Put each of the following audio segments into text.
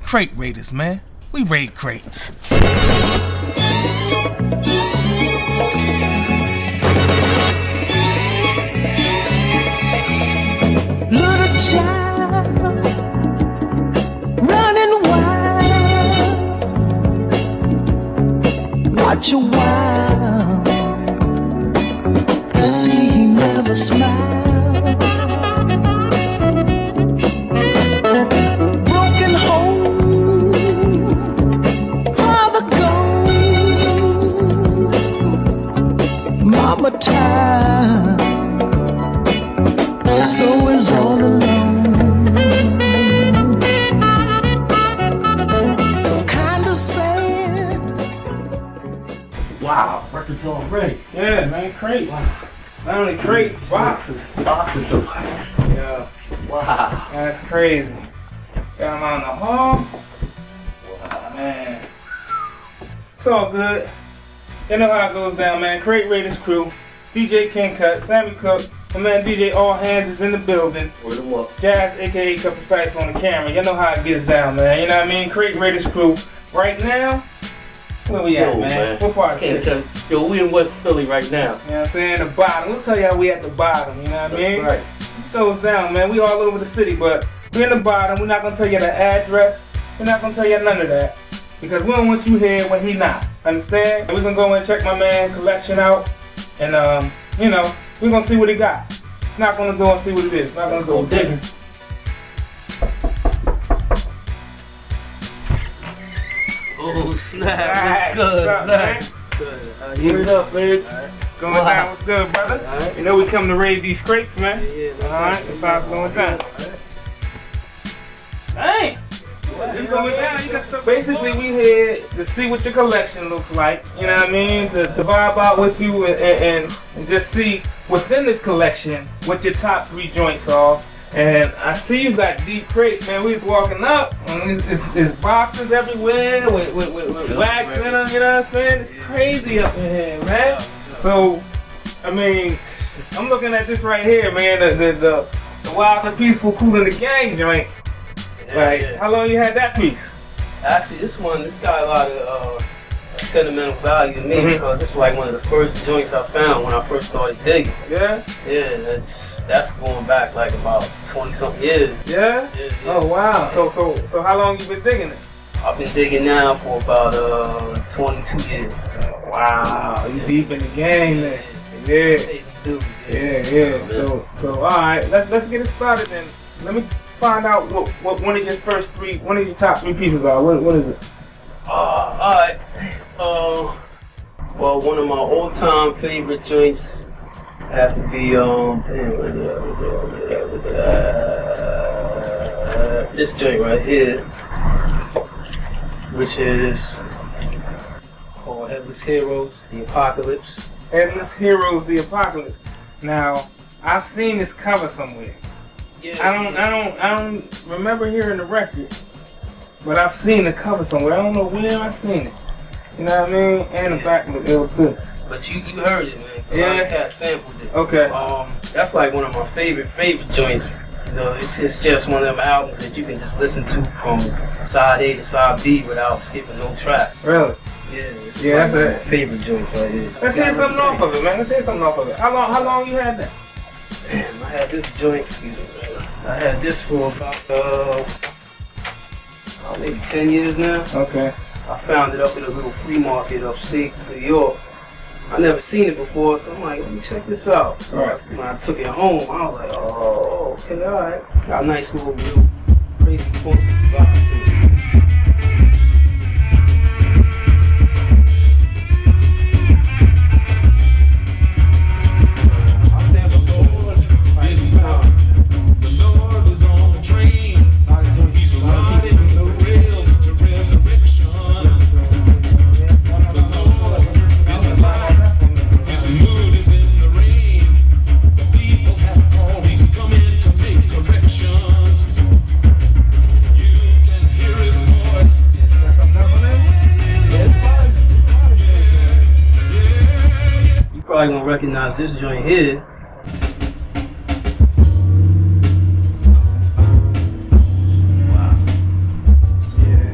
Crate Raiderz, man. We raid crates. Little child running wild, watch a while, see he never smiled. Broken home, father gone, mama tired, so is all alone. Kinda sad. Wow, record's already. Yeah, man, crates. Wow. Not only crates, boxes. Boxes of lights. Yeah, Wow. that's crazy. Got them out in the hall. Wow, man. It's all good. You know how it goes down, man. Crate Raiderz crew. DJ King Cut, Sammy Cook, and man DJ All Hands is in the building. Word them up. Jazz, aka Cut Precise on the camera. You know how it gets down, man. You know what I mean? Crate Raiderz crew. Right now, where we at, man? What part of the city? Yo, we in West Philly right now. You know what I'm saying? The bottom. We'll tell y'all we at the bottom, you know what I mean? That's right. It goes down, man. We all over the city, but we in the bottom. We're not gonna tell you the address. We're not gonna tell you none of that. Because we don't want you here when he not. Understand? And we're gonna go and check my man collection out. And you know, we're gonna see what he got. It's not gonna go and see what it is. Not gonna go digging. Oh snap! Alright, What's good, what's up, son? man? What's good? Word up, man. What's going down? What's good, brother? Alright. You know we come to raid these crates, man. Yeah, Alright, that's how it's going down. Dang! It's going down. Basically, we here to see what your collection looks like. You know what I mean? To vibe out with you and just see within this collection what your top 3 joints are. And I see you got deep crates, man. We was walking up, and it's boxes everywhere with wax in them. You know what I'm saying? It's crazy up in here, man. So, I mean, I'm looking at this right here, man. The Wild and Peaceful Cool in the Gang joint. Like, how long you had that piece? Actually, this got a lot of sentimental value to me because it's like one of the first joints I found when I first started digging. Yeah? Yeah, that's going back like about 20-something years. Yeah? Yeah. Oh wow. So how long you been digging it? I've been digging now for about 22 years. Wow, you deep in the game, man. Yeah. Yeah. So all right, let's get it started then. Let me find out what one of your top 3 pieces are. What is it? Alright. Well, one of my all-time favorite joints have to be this joint right here, which is called Headless Heroes, The Apocalypse. Headless Heroes, The Apocalypse. Now, I've seen this cover somewhere. Yeah, I don't remember hearing the record, but I've seen the cover somewhere. I don't know where I seen it. You know what I mean? And the back look ill too. But you heard it, man. So Yeah. Cat sampled it. Okay. That's like one of my favorite joints. You know, it's just one of them albums that you can just listen to from side A to side B without skipping no tracks. Really? Yeah, it's Yeah, like that's one it. of my favorite joints right here. Let's hear something off of it, man. Let's hear something off of it. How long you had that? Damn, I had this joint, excuse me, man. I had this for about maybe 10 years now. Okay. I found it up at a little flea market upstate New York. I never seen it before, so I'm like, let me check this out. So Right. when I took it home, I was like, oh, okay, all right. Got a nice little crazy funky vibe to it. Probably gonna recognize this joint here. Wow. Yeah.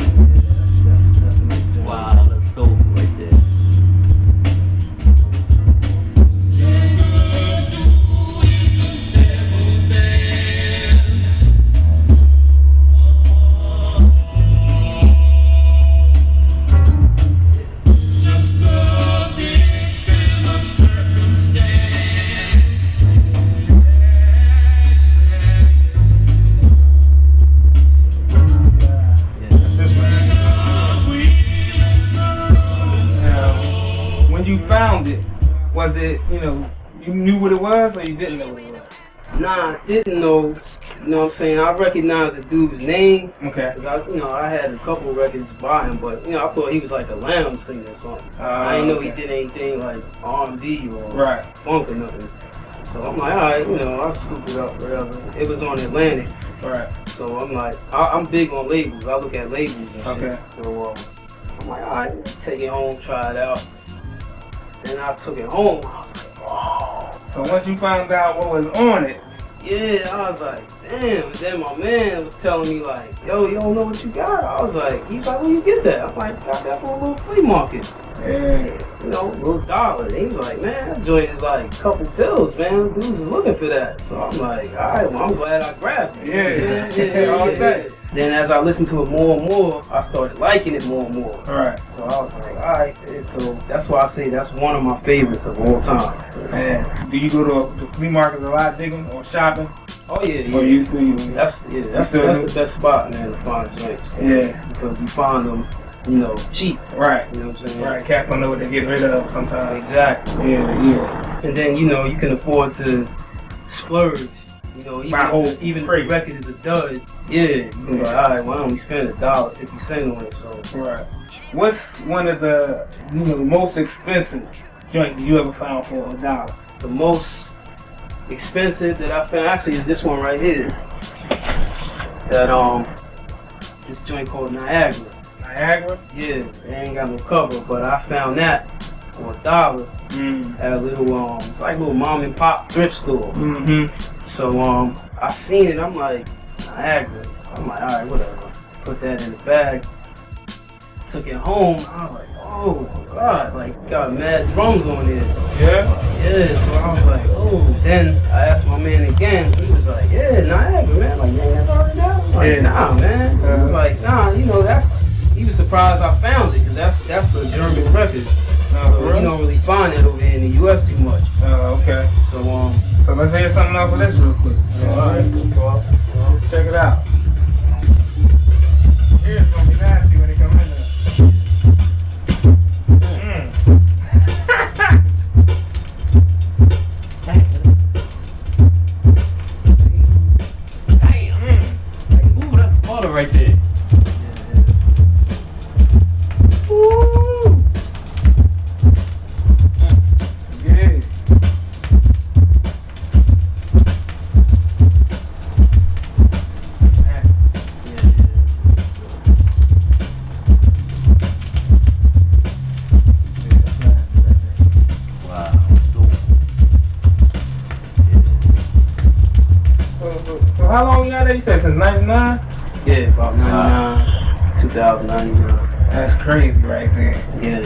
you knew what it was, or you didn't know what it was? Nah, I didn't know. You know what I'm saying? I recognized the dude's name. Okay. Cause I had a couple records by him, but I thought he was like a lounge singer or something. I didn't know he did anything like R&B or funk or nothing. So I'm like, alright, I'll scoop it up, whatever. It was on Atlantic. Right. So I'm like, I'm big on labels. I look at labels and shit. Okay. So I'm like, alright, take it home, try it out. Then I took it home. I was like, oh. So once you found out what was on it, yeah, I was like, damn. And then my man was telling me like, yo, you don't know what you got? I was like, he was like, where you get that? I'm like, got that from a little flea market. Yeah. Little dollar. And he was like, man, that joint is like a couple bills, man. Dudes is looking for that. So I'm like, all right, well, I'm glad I grabbed it. Yeah. All day. Then as I listened to it more and more, I started liking it more and more. All right. So I was like, all right. And so that's why I say that's one of my favorites of all time. Man, do you go to flea markets a lot, digging or shopping? Oh yeah. Or used to? That's the best spot, man, to find joints. Yeah. Because you find them, cheap. Right. You know what I'm saying? Right. Cats don't know what they get rid of sometimes. Exactly. Yeah. And then you can afford to splurge. Even if the record is a dud, you can go, alright, well I only spend $1.50 on it, so. Right. What's one of the most expensive joints you ever found for $1? The most expensive that I found actually is this one right here. This joint called Niagara. Niagara? Yeah, it ain't got no cover, but I found that for $1 at a little it's like a little mom and pop thrift store. So I seen it, I'm like, Niagara. So I'm like, alright, whatever. Put that in the bag. Took it home. I was like, oh my god, like got mad drums on it. Yeah, so I was like, oh. Then I asked my man again, he was like, yeah, Niagara, man. Like, you ain't never heard of that? I'm like, nah, man. He was like, nah, he was surprised I found it, because that's a German record. So you don't really find it over here in the US too much. Okay. So let's hear something off of this real quick. Alright. Let's check it out. It's gonna be nasty when it comes in there. Damn. Ooh, that's butter right there. So how long you got there? You said since 99? Yeah, about 99, 2099. That's crazy right there. Yeah.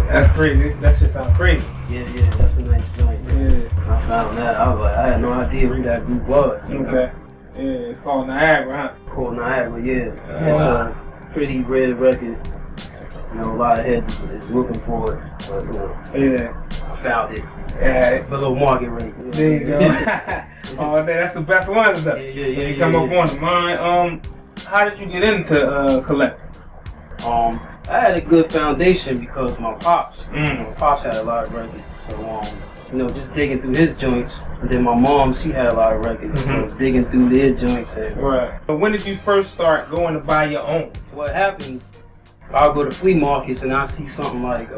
That's crazy. That shit sounds crazy. Yeah, that's a nice joint. Yeah. I found that. I was like, I had no idea who that group was. Okay. Yeah, it's called Niagara, huh? Called Niagara, yeah. It's a pretty rare record. A lot of heads is looking for it. But, Yeah. I found it. Yeah. Below market rate. There you go. Oh, that's the best ones though. Yeah. You come up on mine. How did you get into collecting? I had a good foundation because my pops. My pops had a lot of records, so just digging through his joints. And then my mom, she had a lot of records, so digging through their joints. Right. But when did you first start going to buy your own? What happened? I'll go to flea markets and I see something like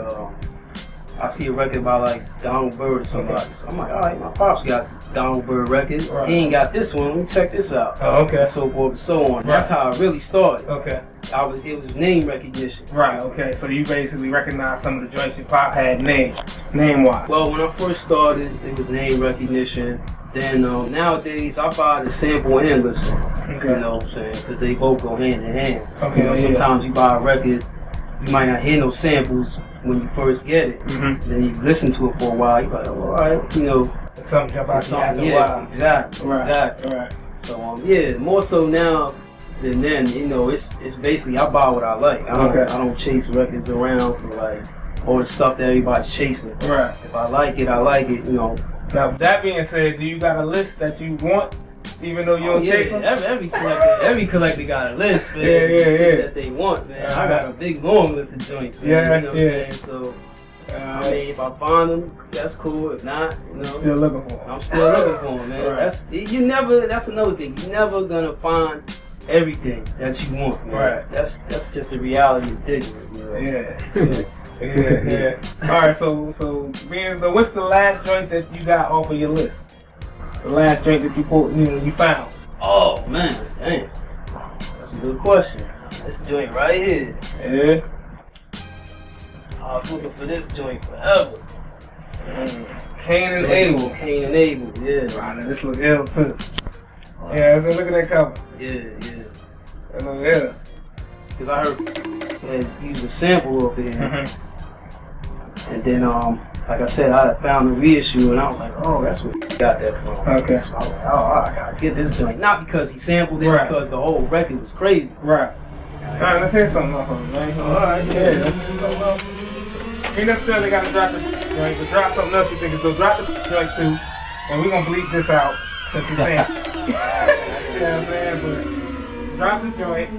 I see a record by like Donald Byrd or somebody. Okay. So I'm like, all right, my pops got Donald Byrd record. Right. He ain't got this one. Let me check this out. Oh, okay. And so forth and so on. Right. That's how I really started. Okay. It was name recognition. Right. Okay. So you basically recognize some of the joints your pop had name-wise. Well, when I first started, it was name recognition. Then nowadays I buy the sample and listen. Okay. You know what I'm saying? Because they both go hand in hand. Okay. Sometimes you buy a record, you might not hear no samples when you first get it. Then you listen to it for a while. You're like, oh, all right, something jump out after a while. Exactly. Right. Exactly. Right. So more so now than then. It's basically I buy what I like. I don't chase records around for like all the stuff that everybody's chasing. Right. If I like it, I like it. Now, that being said, do you got a list that you want, even though you don't chase them? Every collector got a list, man. Shit that they want, man. I got a big long list of joints, man. You know what I'm saying? So I mean, if I find them, that's cool. If not, you know, still looking for them. I'm still looking for them, man. Right. That's another thing. You're never gonna find everything that you want, man. Right. That's just the reality of digging, you know? Yeah. So, yeah. All right. So what's the last joint that you got off of your list? The last joint that you found. Oh man, damn. That's a good question. This joint right here. Yeah. I was looking for this joint forever. Cain and Abel. Cain and Abel, yeah. Wow, now this look ill too. Yeah, so look at that cover. Yeah. That look ill. Because I heard they had used a sample of it. And then, like I said, I found the reissue and I was like, oh, that's where he got that from. Okay. So I was like, oh, I gotta get this joint. Not because he sampled it, Right. because the whole record was crazy. Right. Alright, let's hear something off of it, man. Alright, yeah, let's hear something off. You ain't necessarily gotta drop the joint, but drop something else you think is good. Drop the joint too, and we're gonna bleep this out since he's saying. You know what I'm saying? But drop the joint.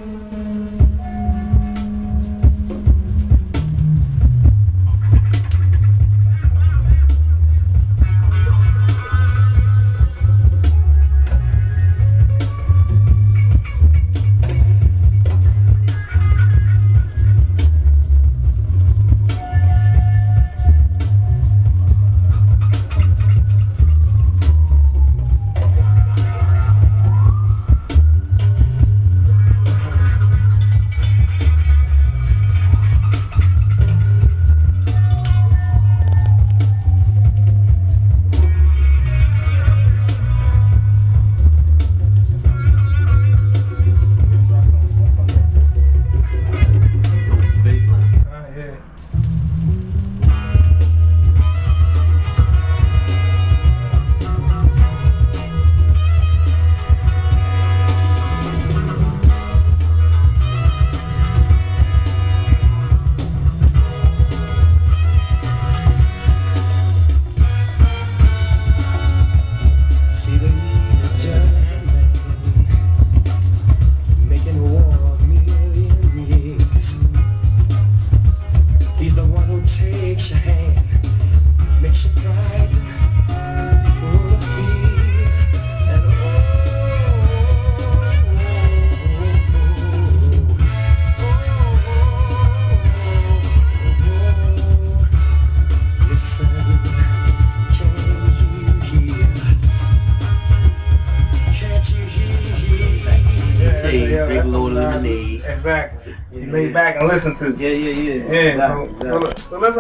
Exactly. You lay back and listen to. Yeah. Exactly. So let's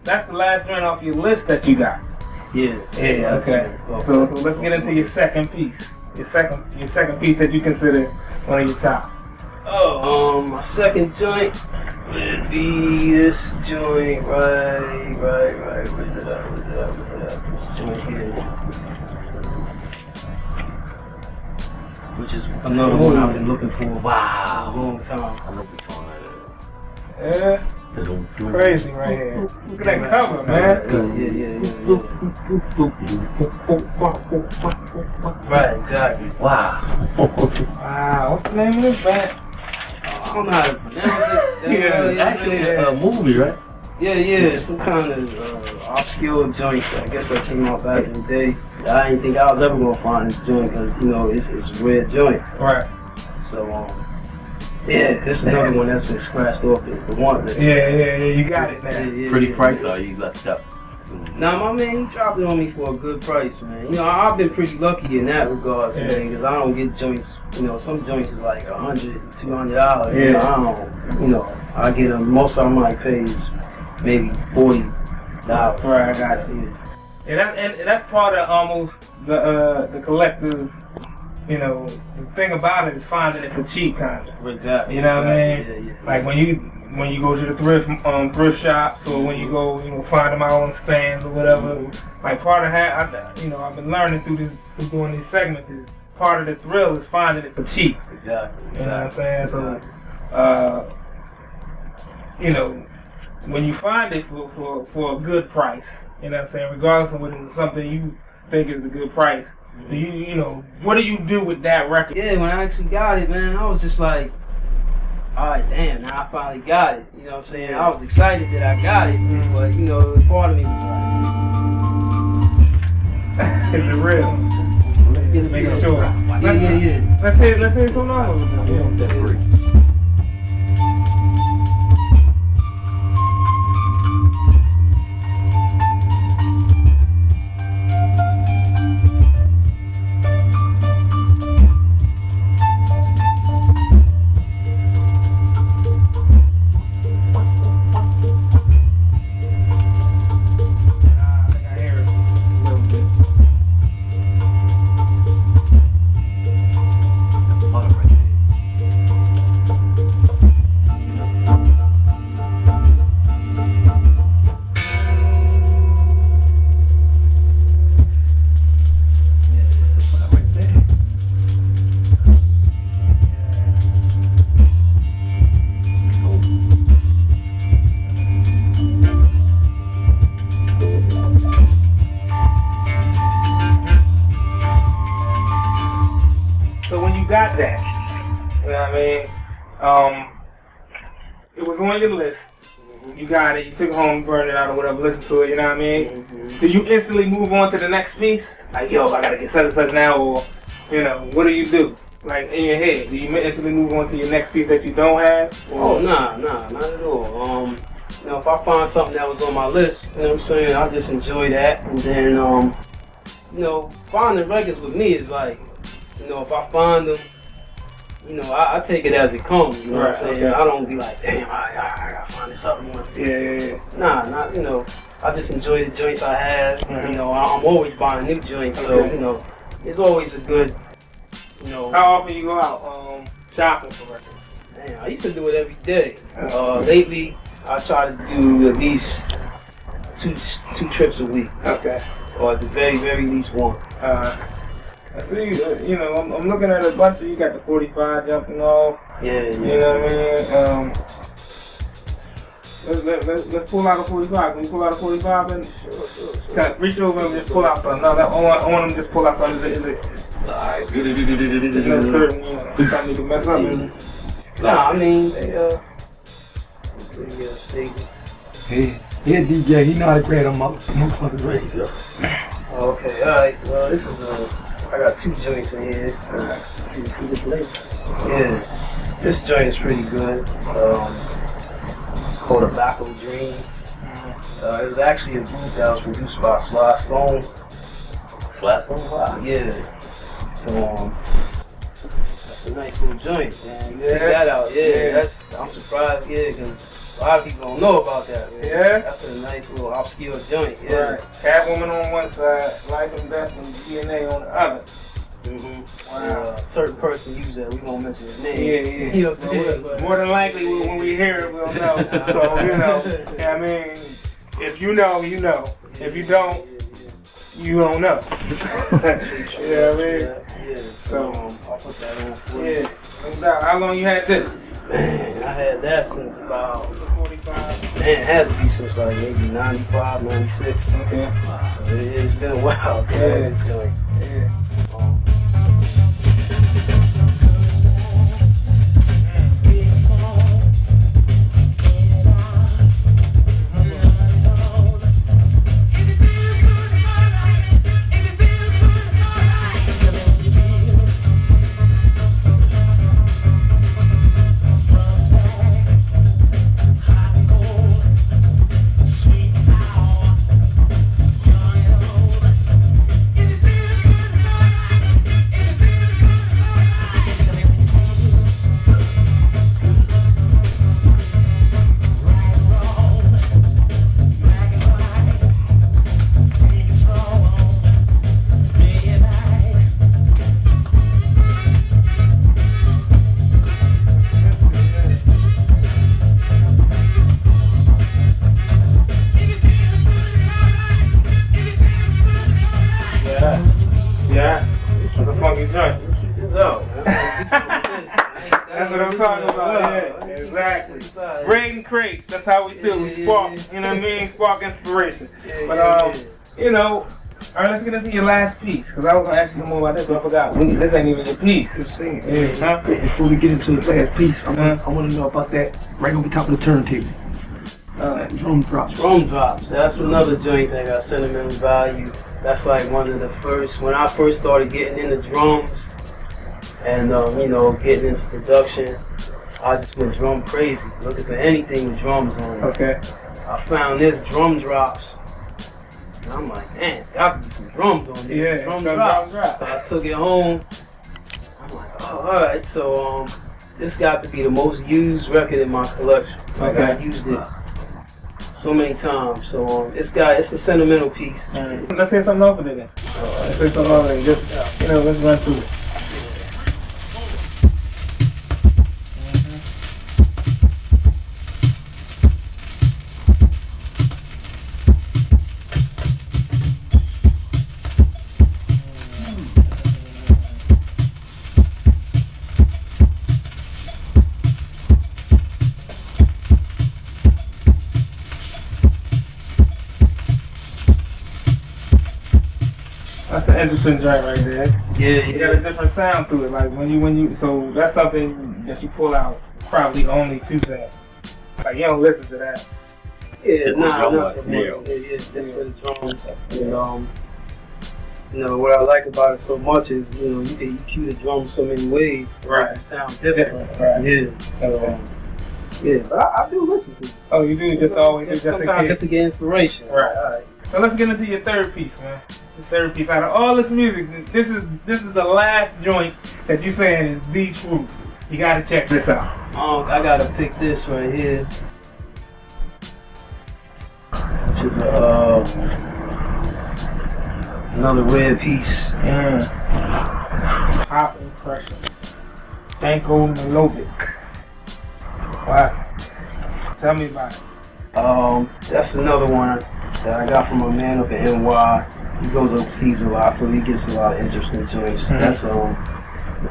that's the last joint off your list that you got. Yeah. Okay. So let's get into your second piece. Your second piece that you consider one of your top. My second joint would be this joint right. Where's it up? This joint here. Which is another one I've been looking for a long time. I know which one Yeah. It's crazy right here. Look at that cover, man. Yeah. Right, exactly. Wow. Wow, what's the name of this band? I don't know how to pronounce it. It's actually a movie, right? Yeah, some kind of obscure joint. I guess that came out back in the day. I didn't think I was ever gonna find this joint because it's a red joint. Right. So yeah, this is another one that's been scratched off the one list. Yeah, you got it, man. Yeah, Pretty price, or you left it up? Nah, my man, he dropped it on me for a good price, man. You know, I've been pretty lucky in that regards, man, because I don't get joints. You know, some joints is like $100, $200. Yeah. You know, I don't. You know, I get them. Most of them like pays maybe $40. Right, I got you. Yeah. And that's part of almost the collectors. You know, the thing about it is finding it for cheap, kind of. Exactly. You know what I mean? Yeah. Like when you go to the thrift shops, or when you go, find them out on the stands or whatever. Like part of I've been learning through doing these segments is part of the thrill is finding it for cheap. Exactly. You know what I'm saying? So, when you find it for a good price, you know what I'm saying? Regardless of whether it's something you think is a good price, do what do you do with that record? Yeah, when I actually got it, man, I was just like, alright, damn, now I finally got it. You know what I'm saying? I was excited that I got it, but you know, part of me was like, Is it real? let's get it Making together. sure. Yeah. Let's hear some numbers. Yeah. That's free. I think I hear it a little bit. That's a lot right there. That's a lot right there. So, So when you got that, you know what I mean? It was on your list. You got it. You took it home, burned it out, or whatever. Listened to it. You know what I mean? Did you instantly move on to the next piece? Like, yo, I gotta get such and such now, or you know, what do? Like in your head, do you instantly move on to your next piece that you don't have? Oh, nah, not at all. You know, if I find something that was on my list, you know what I'm saying, I just enjoy that. And then, you know, finding records with me is like, you know, if I find them, you know, I take it as it comes. You know what I'm saying? Okay. I don't be like, damn, I gotta find this other one. Yeah. Nah, not, you know, I just enjoy the joints I have. You know, I'm always buying new joints, so, you know, it's always a good, you know. How often you go out shopping for records? Man, I used to do it every day. Lately, I try to do at least two trips a week, Okay. or at the very, very least one. I see, you know, I'm looking at a bunch of, you got the 45 jumping off, Yeah. you know what I mean? Let's pull out a 45. Can we pull out a 45 and reach over and just pull out something? No, I want them to just pull out something. Is it? There's no certain, you know, something you can mess up with. Nah, I mean, they pretty stable. He a DJ. He know how to create a motherfuckers radio. Okay, alright. Well, this is I got two joints in here. See the flavors. Yeah, this joint is pretty good. It's called Tobacco Dream. It was actually a group that was produced by Sly Stone. Slap on? Wow. Yeah. So that's a nice little joint, man. You Yeah. Check that out. Yeah, Yeah. I'm surprised. Yeah, because a lot of people don't know about that. Man. Yeah? That's a nice little obscure joint. Yeah. Right. Catwoman on one side, Life and Death and DNA on the other. Wow. Certain person used that. We won't mention his name. Yeah. You know what I'm saying? But- More than likely, when we hear it, we'll know. So, you know, I mean, if you know, you know. If you don't, you don't know. You know what I mean? Yeah, so I'll put that on for you. Yeah, no doubt. How long you had this? Man, I had that since about, 45. man, it had to be since like maybe 95, 96. Okay. So it's been a while. So Yeah. this joint. Yeah. Yeah. That's a funky joint. So, That's what I'm talking about. Yeah, exactly. Raiding crates. That's how we do. We spark. You know what I mean? Spark inspiration. But you know, All right, let's get into your last piece, because I was going to ask you some more about this, but I forgot. This ain't even your piece. Yeah. Before we get into the last piece, I want to know about that right over top of the turntable. Drum drops. Drum drops. That's another joint that got sentimental value. That's like one of the first, when I first started getting into drums and, getting into production, I just went drum crazy, looking for anything with drums on it. Okay. I found this drum drops, and I'm like, man, got to be some drums on there. Yeah, drum some drops. drum drops. So I took it home. I'm like, oh, all right. So this got to be the most used record in my collection. Like Okay. I used it so many times. So it's a sentimental piece. Let's hear something off of it then. Let's hear something off of it. Just, let's run through it. That's an interesting joint right there. Yeah, You got a different sound to it. Like when you, so that's something that you pull out probably only Tuesday. Like you don't listen to that. Yeah, It's a drum not so much. snare. Yeah, that's for the drums. And what I like about it so much is, you can EQ the drums so many ways. Right. It sounds different. Right. Yeah. So, but I do listen to it. Oh, you do just always Just just in sometimes case. just to get inspiration. Right. All right. So let's get into your third piece, man. The third piece. Out of all this music, this is the last joint that you saying is the truth. You gotta check this out. I gotta pick this right here, which is another rare piece. Pop Impressions. Danko Milovic. Wow. Tell me about it. That's another one that I got from a man up in NY. He goes overseas a lot, so he gets a lot of interesting joints. That's what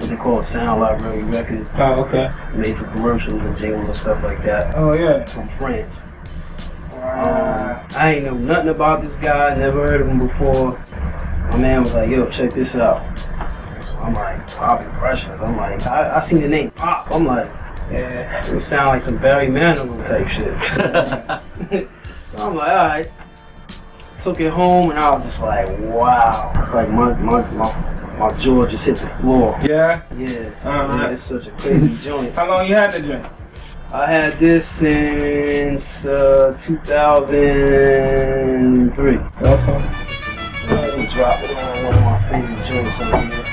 they call a sound library record, Oh, okay. made for commercials and jingles and stuff like that, Oh, yeah. from France. Wow. I ain't know nothing about this guy, never heard of him before. My man was like, yo, check this out. So I'm like, Pop Impressions. I'm like, I seen the name Pop. I'm like, Yeah. it sound like some Barry Manilow type shit. So I'm like, alright. Took it home and I was just like, wow. Like my jaw just hit the floor. Yeah? Yeah. Uh-huh. Yeah, it's such a crazy joint. How long you had the joint? I had this since 2003. Okay. Let me drop it on one of my favorite joints over here.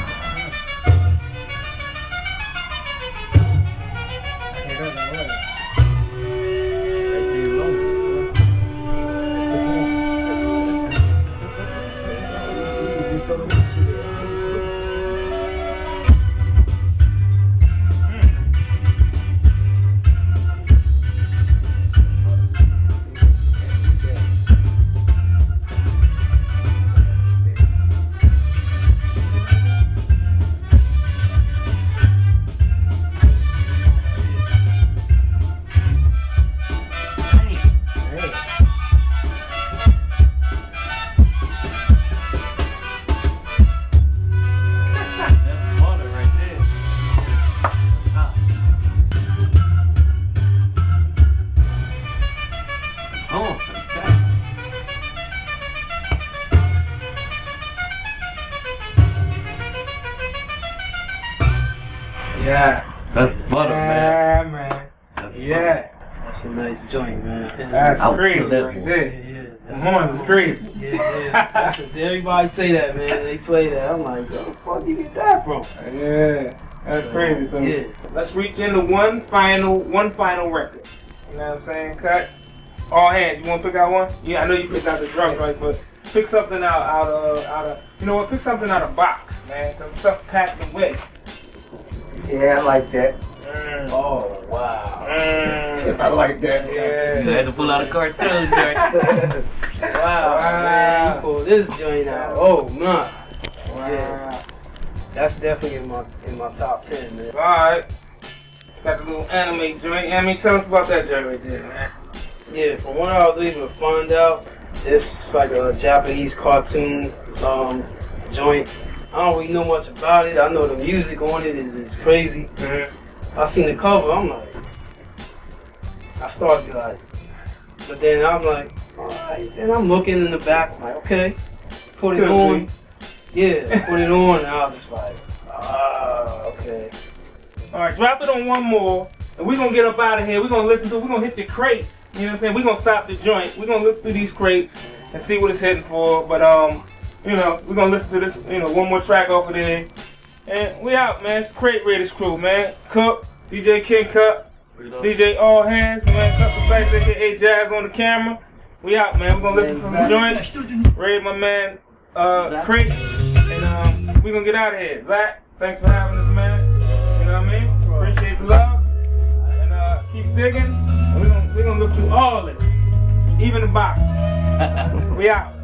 Yeah. That's butter, man. Yeah, man. That's Yeah. That's a nice joint, man. That's I'll crazy feel that right one. there. Yeah. The horns is crazy. Yeah. That's everybody say that, man. They play that. I'm like, where the fuck you get that from? Yeah. That's crazy. So yeah. let's reach into one final record. You know what I'm saying? Cut. All hands. You want to pick out one? Yeah, I know you picked out the drum joints, but pick something out of you know what? Pick something out of box, man. Cause stuff packed away. Yeah, I like that. Oh, wow. I like that. Yeah. So I had to pull out a cartoon joint. Wow, man. You pull this joint out. Oh, man. Wow. Yeah. That's definitely in my top 10, man. Alright. Got the little anime joint. I mean, tell us about that joint right there, man. Yeah, from what I was able to find out, it's like a Japanese cartoon joint. I don't really know much about it. I know the music on it is crazy. I seen the cover, I'm like, I started like, but then I'm like, alright. Then I'm looking in the back, I'm like, okay, put it on. Yeah, put it on, and I was just like, okay. Alright, drop it on one more, and we're gonna get up out of here. We're gonna listen to it. We're gonna hit the crates. You know what I'm saying? We're gonna stop the joint. We're gonna look through these crates and see what it's hitting for. But, you know, we're gonna listen to this, you know, one more track off of there. And we out, man. It's Crate Raiderz crew, man. Cook, DJ King Cup, DJ All Hands, man. Cut the Sights, aka Jazz on the camera. We out, man. We're gonna listen to some joints. Raid my man, Crate. And we're gonna get out of here. Zach, thanks for having us, man. You know what I mean? Appreciate the love. And keep digging. And we're gonna look through all this. Even the boxes. We out.